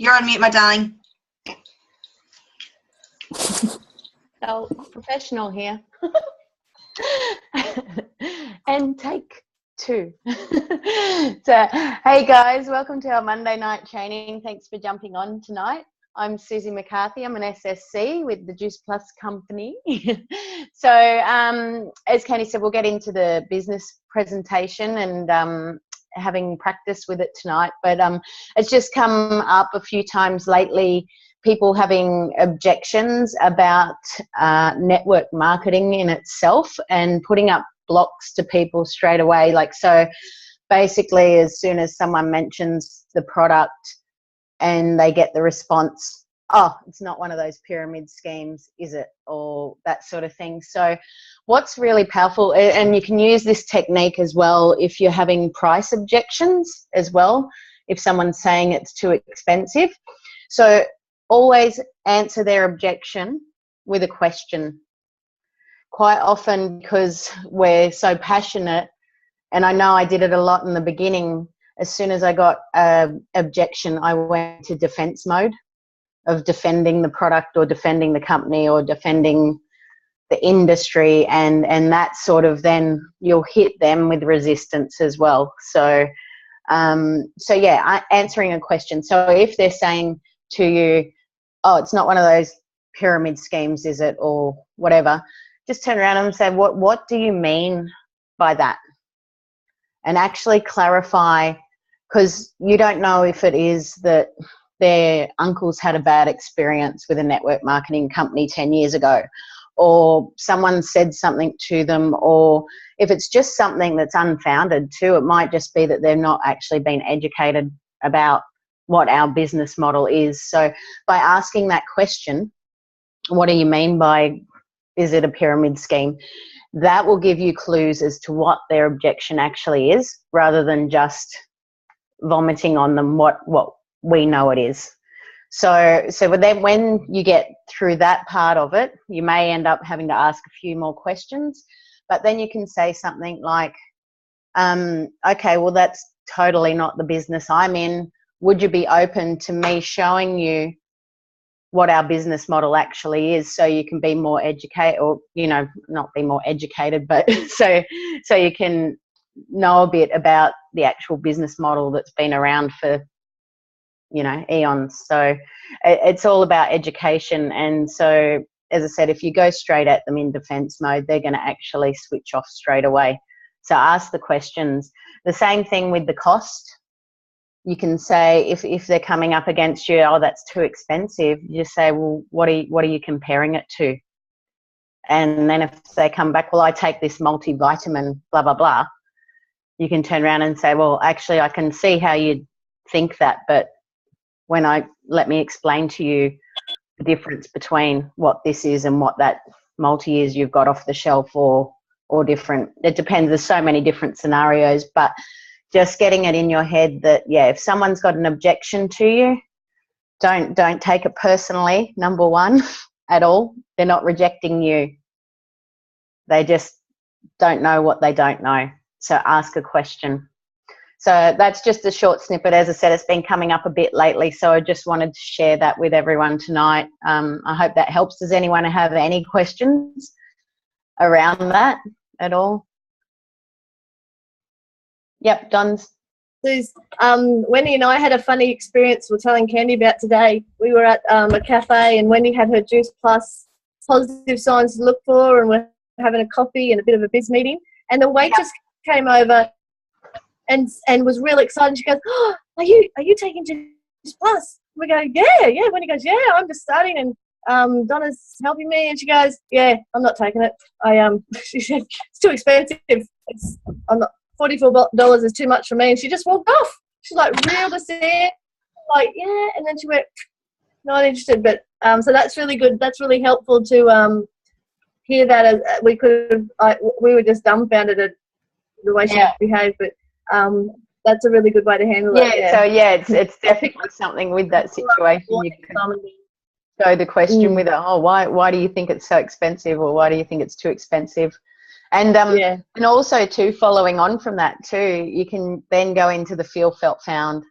You're on mute, my darling. So professional here. And take two. So, hey guys, welcome to our Monday night training. Thanks for jumping on tonight. I'm Susie McCarthy. I'm an SSC with the Juice Plus company. So, as Candy said, we'll get into the business presentation and having practice with it tonight. But it's just come up a few times lately, people having objections about network marketing in itself and putting up blocks to people straight away. Like, so basically, as soon as someone mentions the product and they get the response, oh, it's not one of those pyramid schemes, is it? Or that sort of thing. So what's really powerful, and you can use this technique as well if you're having price objections as well, if someone's saying it's too expensive. So always answer their objection with a question. Quite often, because we're so passionate, and I know I did it a lot in the beginning, as soon as I got an objection, I went to defense mode of defending the product or defending the company or defending the industry, and that sort of, then you'll hit them with resistance as well. So, yeah, answering a question. So if they're saying to you, oh, it's not one of those pyramid schemes, is it, or whatever, just turn around and say, what do you mean by that? And actually clarify, because you don't know if it is that their uncles had a bad experience with a network marketing company 10 years ago, or someone said something to them, or if it's just something that's unfounded too, it might just be that they've not actually been educated about what our business model is. So by asking that question, what do you mean by, is it a pyramid scheme? That will give you clues as to what their objection actually is, rather than just vomiting on them what we know it is. So then when you get through that part of it, you may end up having to ask a few more questions, but then you can say something like, okay, well, that's totally not the business I'm in. Would you be open to me showing you what our business model actually is, so you can be more educated, or, you know, not be more educated, but so you can know a bit about the actual business model that's been around for, you know, eons. So it's all about education. And so, as I said, if you go straight at them in defense mode, they're going to actually switch off straight away. So ask the questions. The same thing with the cost. You can say, if they're coming up against you, oh, that's too expensive, you just say, well, what are you comparing it to? And then if they come back, well, I take this multivitamin, blah, blah, blah, you can turn around and say, well, actually, I can see how you think that, but let me explain to you the difference between what this is and what that multi is you've got off the shelf, or different. It depends. There's so many different scenarios, but just getting it in your head that, yeah, if someone's got an objection to you, don't take it personally, number one, at all. They're not rejecting you. They just don't know what they don't know. So ask a question. So that's just a short snippet. As I said, it's been coming up a bit lately, so I just wanted to share that with everyone tonight. I hope that helps. Does anyone have any questions around that at all? Yep, Don's. Wendy and I had a funny experience we're telling Candy about today. We were at a cafe, and Wendy had her Juice Plus positive signs to look for, and we're having a coffee and a bit of a biz meeting. And the waitress came over and was really excited. She goes, oh, are you taking Juice Plus? We go, yeah. Wendy goes, yeah, I'm just starting, and Donna's helping me. And she goes, yeah, I'm not taking it. She said, it's too expensive. I'm not. $44 is too much for me. And she just walked off. She's like, reeled us in, like, yeah. And then she went, not interested. But so that's really good. That's really helpful to hear that. As we were just dumbfounded at the way she behaved. But that's a really good way to handle it. Yeah. So it's definitely something with that situation. You can go the question with it. Oh, why do you think it's so expensive, or why do you think it's too expensive? And and also too, following on from that too, you can then go into the feel, felt, found.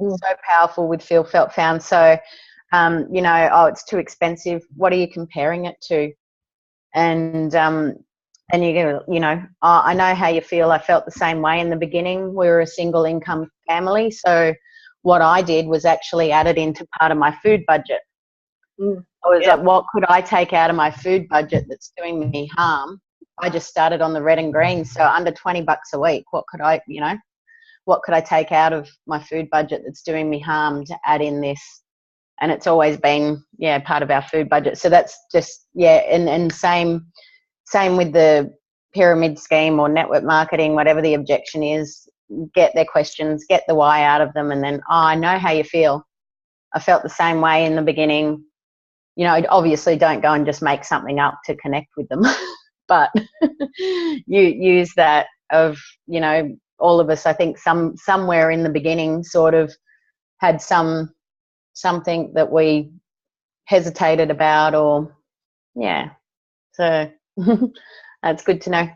so powerful with Feel Felt Found. So, you know, oh, it's too expensive. What are you comparing it to? And you go, you know, oh, I know how you feel. I felt the same way in the beginning. We were a single income family. So what I did was actually add it into part of my food budget. I was like, what could I take out of my food budget that's doing me harm? I just started on the red and green. So under $20 a week, what could I, you know, what could I take out of my food budget that's doing me harm to add in this? And it's always been, yeah, part of our food budget. So that's just, yeah, and same with the pyramid scheme or network marketing, whatever the objection is, get their questions, get the why out of them, and then, oh, I know how you feel. I felt the same way in the beginning. You know, obviously don't go and just make something up to connect with them, but you use that of, you know, all of us, I think somewhere in the beginning sort of had something that we hesitated about, or yeah, so that's good to know.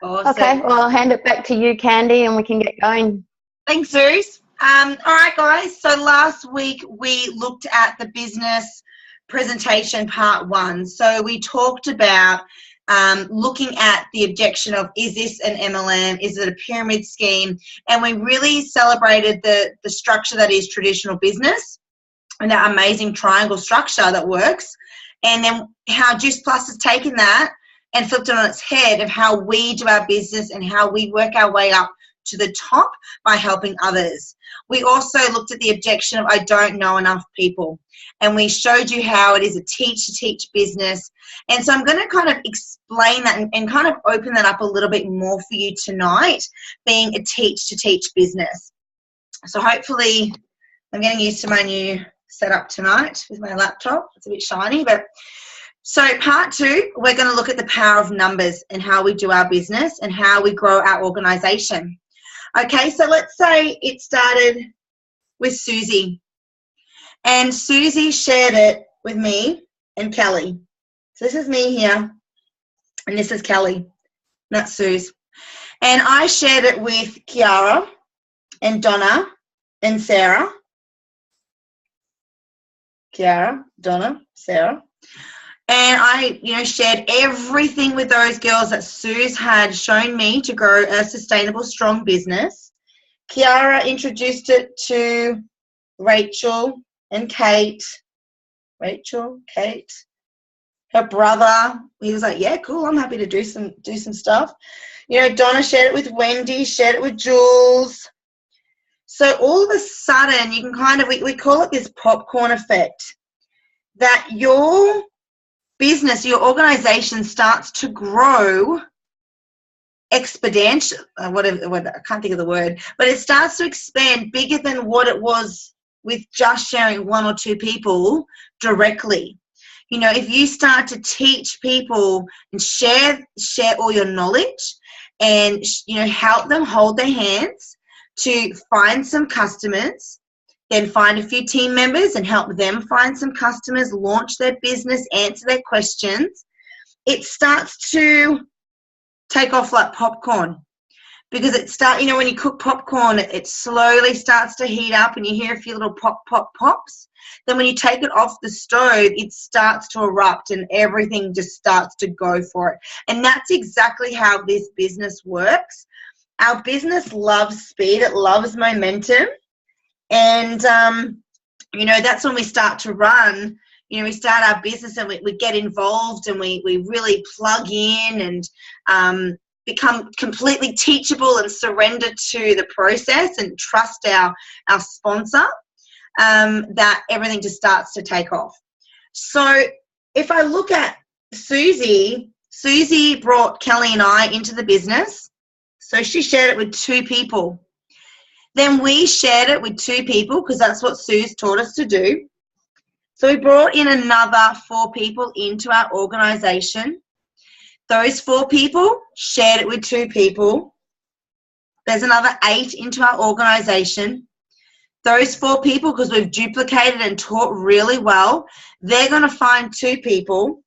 Awesome. Okay, well, I'll hand it back to you, Candy, and we can get going. Thanks, Suze. All right, guys, so last week we looked at the business presentation part 1. So we talked about looking at the objection of, is this an MLM, is it a pyramid scheme, and we really celebrated the structure that is traditional business and that amazing triangle structure that works, and then how Juice Plus has taken that and flipped it on its head of how we do our business and how we work our way up to the top by helping others. We also looked at the objection of, I don't know enough people, and we showed you how it is a teach-to-teach business. And so I'm going to kind of explain that and kind of open that up a little bit more for you tonight, being a teach-to-teach business. So hopefully I'm getting used to my new setup tonight with my laptop. It's a bit shiny, but so part 2, we're going to look at the power of numbers and how we do our business and how we grow our organization. Okay, so let's say it started with Susie, and Susie shared it with me and Kelly. So this is me here, and this is Kelly, not Suze. And I shared it with Kiara and Donna and Sarah. Kiara, Donna, Sarah. And I, you know, shared everything with those girls that Suze had shown me to grow a sustainable, strong business. Kiara introduced it to Rachel and Kate. Rachel, Kate, her brother. He was like, yeah, cool, I'm happy to do some stuff. You know, Donna shared it with Wendy, shared it with Jules. So all of a sudden, you can kind of, we call it this popcorn effect, that your business, your organization starts to grow exponential, whatever, I can't think of the word, but it starts to expand bigger than what it was with just sharing 1 or 2 people directly. You know, if you start to teach people and share all your knowledge and, you know, help them hold their hands to find some customers, then find a few team members and help them find some customers, launch their business, answer their questions, it starts to take off like popcorn. Because you know, when you cook popcorn, it slowly starts to heat up and you hear a few little pop, pop, pops. Then when you take it off the stove, it starts to erupt and everything just starts to go for it. And that's exactly how this business works. Our business loves speed. It loves momentum. And, you know, that's when we start to run. You know, we start our business and we get involved and we really plug in and become completely teachable and surrender to the process and trust our sponsor, that everything just starts to take off. So if I look at Susie brought Kelly and I into the business. So she shared it with 2 people. Then we shared it with 2 people because that's what Suze taught us to do. So we brought in another 4 people into our organization. Those 4 people shared it with 2 people. There's another 8 into our organization. Those 4 people, because we've duplicated and taught really well, they're going to find 2 people.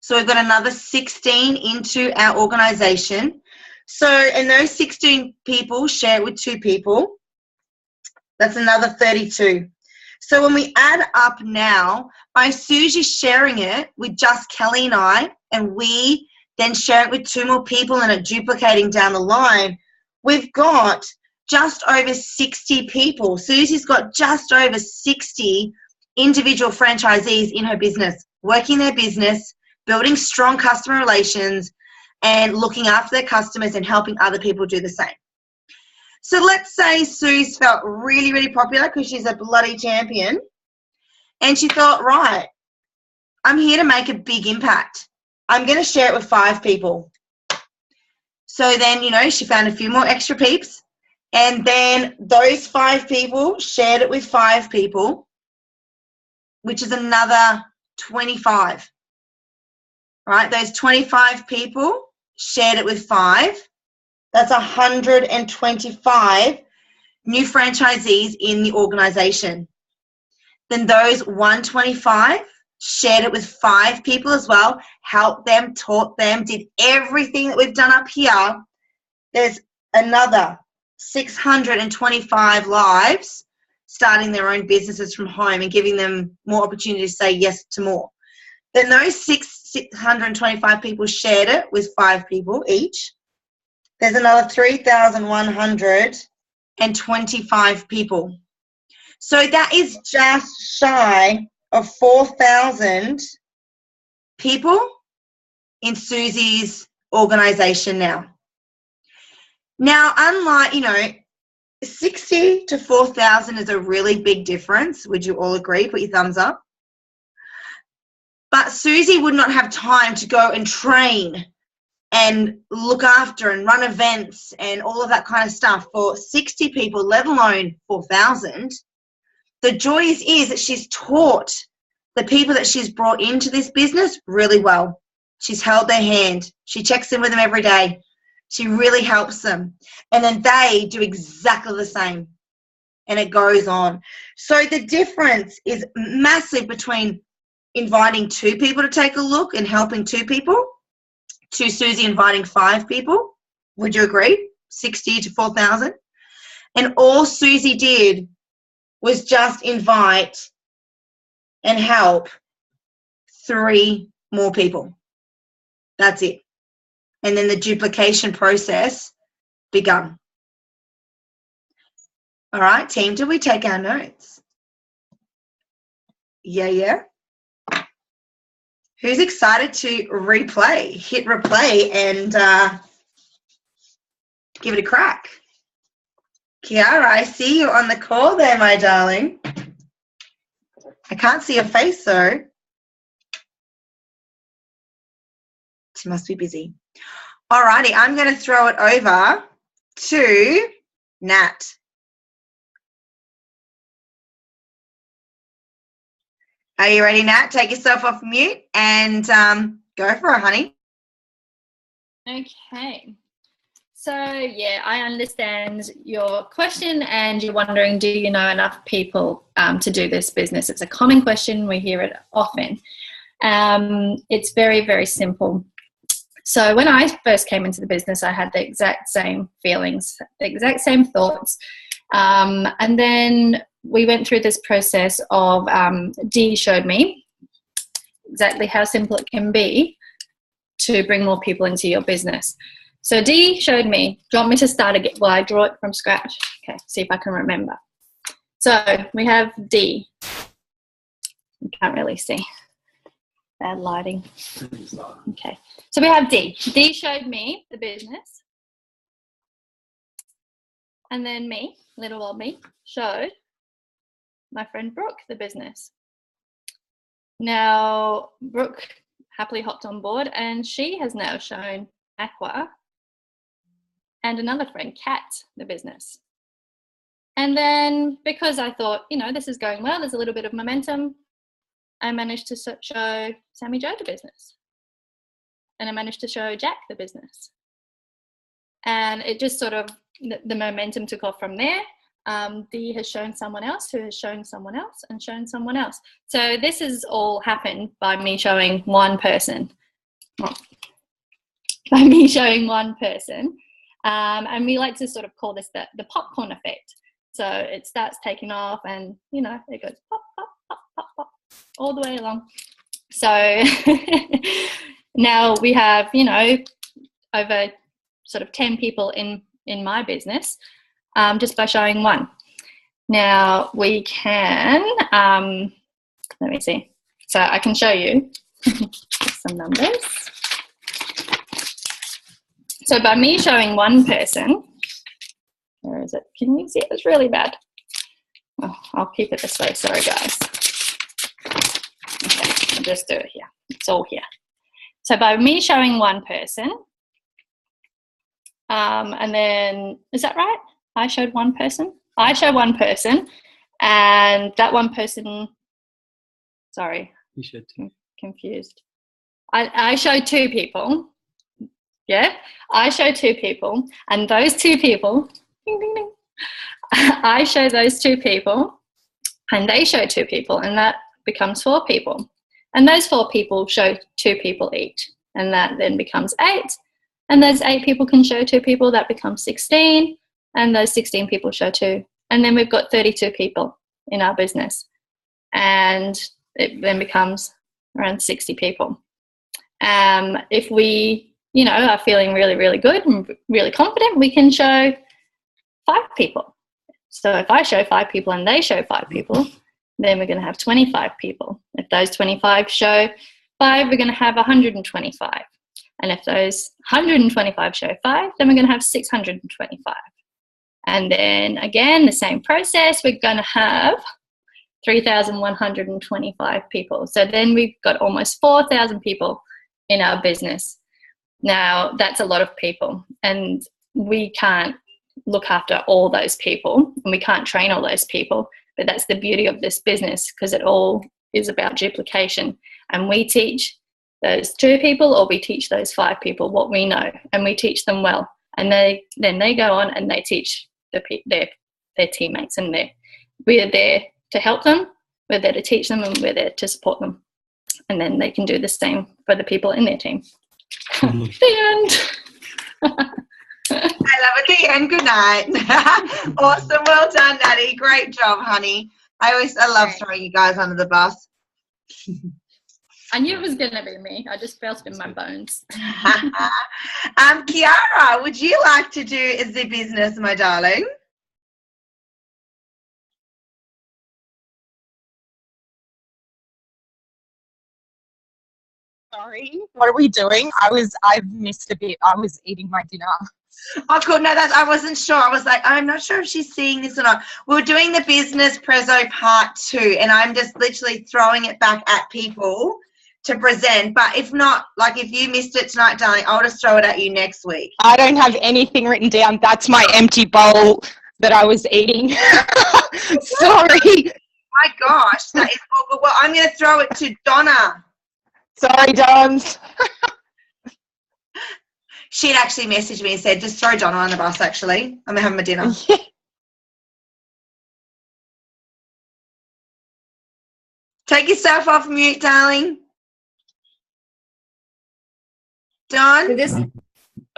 So we've got another 16 into our organization. So, and those 16 people share it with 2 people. That's another 32. So when we add up now, by Susie sharing it with just Kelly and I, and we then share it with 2 more people and it duplicating down the line, we've got just over 60 people. Susie's got just over 60 individual franchisees in her business, working their business, building strong customer relations, and looking after their customers and helping other people do the same. So let's say Suze felt really, really popular because she's a bloody champion, and she thought, right, I'm here to make a big impact. I'm going to share it with 5 people. So then, you know, she found a few more extra peeps, and then those 5 people shared it with 5 people, which is another 25. Right? Those 25 people shared it with 5. That's 125 new franchisees in the organization. Then those 125 shared it with 5 people as well, helped them, taught them, did everything that we've done up here. There's another 625 lives starting their own businesses from home and giving them more opportunity to say yes to more. Then those 625 people shared it with 5 people each. There's another 3,125 people. So that is just shy of 4,000 people in Susie's organization now. Now, unlike, you know, 60 to 4,000 is a really big difference. Would you all agree? Put your thumbs up. But Susie would not have time to go and train and look after and run events and all of that kind of stuff for 60 people, let alone 4,000. The joy is that she's taught the people that she's brought into this business really well. She's held their hand. She checks in with them every day. She really helps them. And then they do exactly the same. And it goes on. So the difference is massive between inviting 2 people to take a look and helping 2 people to Susie inviting 5 people. Would you agree? 60 to 4,000. And all Susie did was just invite and help 3 more people. That's it. And then the duplication process begun. All right, team, did we take our notes? Yeah. Who's excited to replay? Hit replay and give it a crack. Kiara, I see you on the call there, my darling. I can't see your face, though. She must be busy. All righty, I'm going to throw it over to Nat. Are you ready, Nat? Take yourself off mute and go for it, honey. Okay. So, yeah, I understand your question and you're wondering, do you know enough people to do this business? It's a common question. We hear it often. It's very, very simple. So when I first came into the business, I had the exact same feelings, the exact same thoughts. And then we went through this process of Dee showed me exactly how simple it can be to bring more people into your business. So Dee showed me. Do you want me to start again? Well, I draw it from scratch. Okay, see if I can remember. So we have Dee. You can't really see. Bad lighting. Okay, so we have Dee. Dee showed me the business. And then me, little old me, showed my friend Brooke the business. Now, Brooke happily hopped on board and she has now shown Aqua and another friend, Kat, the business. And then because I thought, you know, this is going well, there's a little bit of momentum, I managed to show Sammy Joe the business. And I managed to show Jack the business. And it just sort of, the momentum took off from there. Dee has shown someone else who has shown someone else and shown someone else. So this has all happened by me showing one person. By me showing one person. And we like to sort of call this the popcorn effect. So it starts taking off, and you know, it goes pop, pop, pop, pop, pop, all the way along. So now we have, you know, over sort of 10 people in my business, just by showing one. Now we can, let me see. So I can show you some numbers. So by me showing one person, where is it? Can you see it? It's really bad. Oh, I'll keep it this way. Sorry, guys. Okay, I'll just do it here. It's all here. So by me showing one person, and then, is that right? I showed one person? I show one person, and that one person, sorry. You should too. Confused. I show two people. Yeah, I show two people, and those two people, ding, ding, ding. I show those two people, and they show two people, and that becomes 4 people. And those 4 people show 2 people each, and that then becomes 8. And those 8 people can show 2 people, that becomes 16, and those 16 people show 2. And then we've got 32 people in our business, and it then becomes around 60 people. If we, you know, are feeling really, really good and really confident, we can show 5 people. So if I show 5 people and they show 5 people, then we're going to have 25 people. If those 25 show 5, we're going to have 125. And if those 125 show 5, then we're going to have 625. And then again, the same process, we're going to have 3,125 people. So then we've got almost 4,000 people in our business. Now, that's a lot of people, and we can't look after all those people, and we can't train all those people, but that's the beauty of this business, because it all is about duplication. And we teach those 2 people, or we teach those 5 people what we know, and we teach them well, and they go on and they teach their teammates, and we're there to help them, we're there to teach them, and we're there to support them, and then they can do the same for the people in their team. The end. I love it. The end. Good night. Awesome. Well done, Natty. Great job, honey. I love throwing you guys under the bus. I knew it was going to be me. I just felt it in my bones. Kiara, would you like to do the business, my darling? Sorry, what are we doing? I've missed a bit. I was eating my dinner. Oh, cool. No, I wasn't sure. I was like, I'm not sure if she's seeing this or not. We're doing the business prezzo part 2, and I'm just literally throwing it back at people to present. But if not, like if you missed it tonight, darling, I'll just throw it at you next week. I don't have anything written down. That's my empty bowl that I was eating. Sorry. My gosh, that is awful. Well, I'm going to throw it to Donna. Sorry, Dons. She'd actually messaged me and said, just throw Donna on the bus, actually. I'm having my dinner. Take yourself off mute, darling. Don?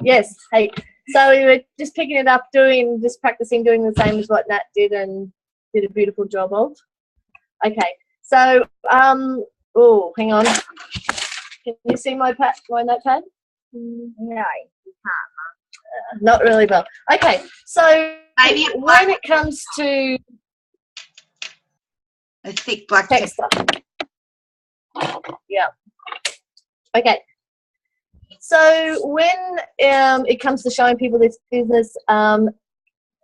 Yes. Hey. So we were just picking it up, practicing doing the same as what Nat did, and did a beautiful job of. Okay. So, oh, hang on. Can you see my notepad? No, you can't. Not really well. Okay, so maybe when it comes to a thick black text stuff. Yeah. Okay. So when it comes to showing people this business, a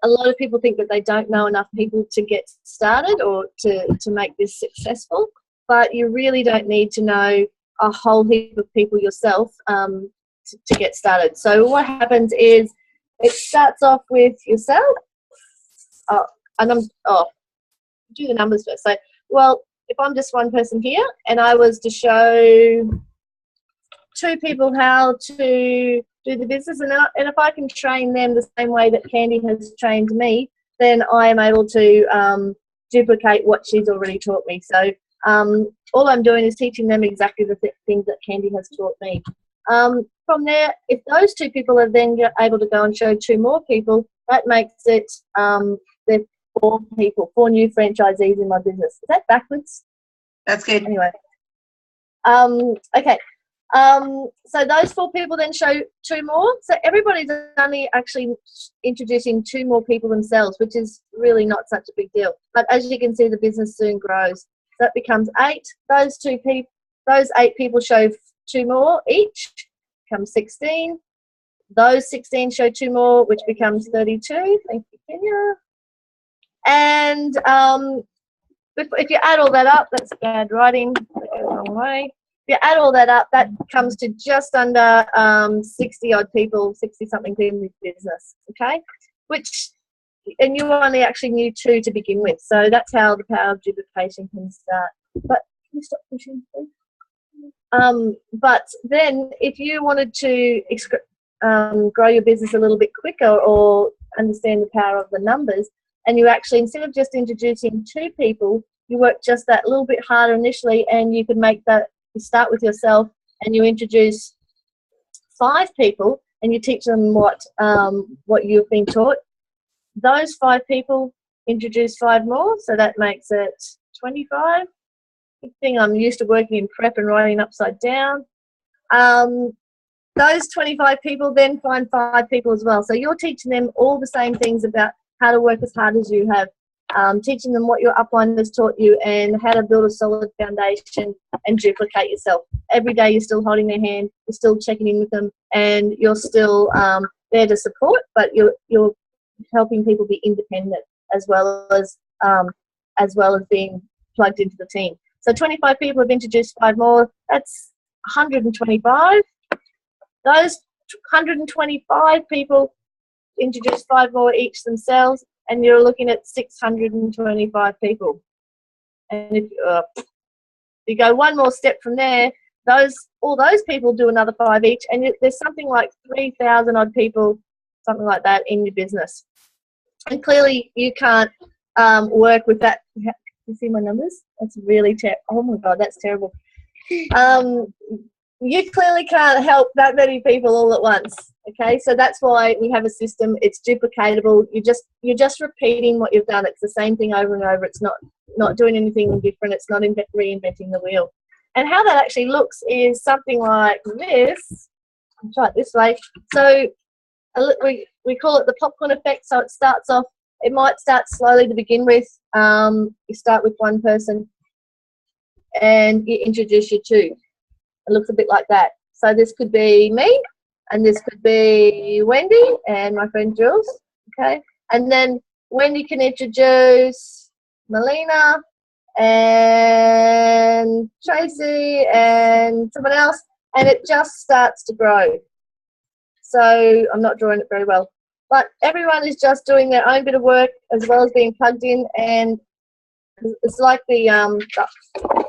lot of people think that they don't know enough people to get started or to make this successful, but you really don't need to know a whole heap of people yourself to get started. So what happens is it starts off with yourself. Do the numbers first. So, well, if I'm just one person here and I was to show 2 people how to do the business, and if I can train them the same way that Candy has trained me, then I am able to duplicate what she's already taught me. So all I'm doing is teaching them exactly the things that Candy has taught me. From there, if those 2 people are then able to go and show 2 more people, that makes it their 4 people, 4 new franchisees in my business. Is that backwards? That's good. Anyway. Okay. So those 4 people then show 2 more. So everybody's only actually introducing 2 more people themselves, which is really not such a big deal. But as you can see, the business soon grows. So that becomes 8. Those 8 people show 2 more each, becomes 16. Those 16 show 2 more, which becomes 32. Thank you, Kenya. And if you add all that up, that's bad writing. That goes the wrong way. If you add all that up, that comes to just under 60-odd people, 60-something people in business, okay? And you only actually knew 2 to begin with. So that's how the power of duplication can start. But can you stop pushing, please? But then if you wanted to grow your business a little bit quicker or understand the power of the numbers, and you actually, instead of just introducing 2 people, you work just that little bit harder initially, and you can make that, you start with yourself and you introduce 5 people and you teach them what you've been taught. Those 5 people introduce 5 more, so that makes it 25. Good thing I'm used to working in prep and writing upside down. Those 25 people then find 5 people as well. So you're teaching them all the same things about how to work as hard as you have, teaching them what your upline has taught you and how to build a solid foundation and duplicate yourself. Every day you're still holding their hand, you're still checking in with them, and you're still there to support, but you're helping people be independent as well as being plugged into the team. So 25 people have introduced 5 more. That's 125. Those 125 people introduce 5 more each themselves, and you're looking at 625 people. And if you go one more step from there, all those people do another 5 each, and there's something like 3,000 odd people, something like that, in your business. And clearly you can't work with that. You see my numbers? That's really terrible. Oh my God, that's terrible. You clearly can't help that many people all at once. Okay, so that's why we have a system. It's duplicatable. You're just repeating what you've done. It's the same thing over and over. It's not doing anything different. It's not reinventing the wheel. And how that actually looks is something like this. I'll try it this way. So we call it the popcorn effect. So it starts off. It might start slowly to begin with. You start with 1 person, and you introduce your 2. It looks a bit like that. So this could be me, and this could be Wendy and my friend Jules, okay? And then Wendy can introduce Melina and Tracy and someone else, and it just starts to grow. So I'm not drawing it very well. But everyone is just doing their own bit of work as well as being plugged in, and it's like the,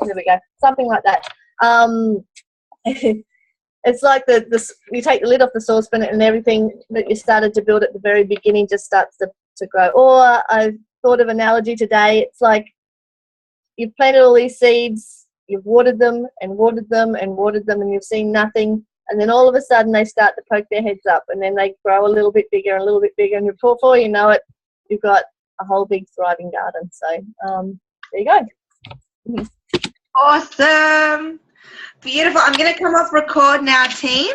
there we go, something like that. It's like you take the lid off the saucepan and everything that you started to build at the very beginning just starts to grow. Or I've thought of an analogy today. It's like you've planted all these seeds, you've watered them and watered them and watered them, and you've seen nothing. And then all of a sudden they start to poke their heads up, and then they grow a little bit bigger and a little bit bigger. And before you know it, you've got a whole big thriving garden. So there you go. Awesome. Beautiful. I'm going to come off record now, team.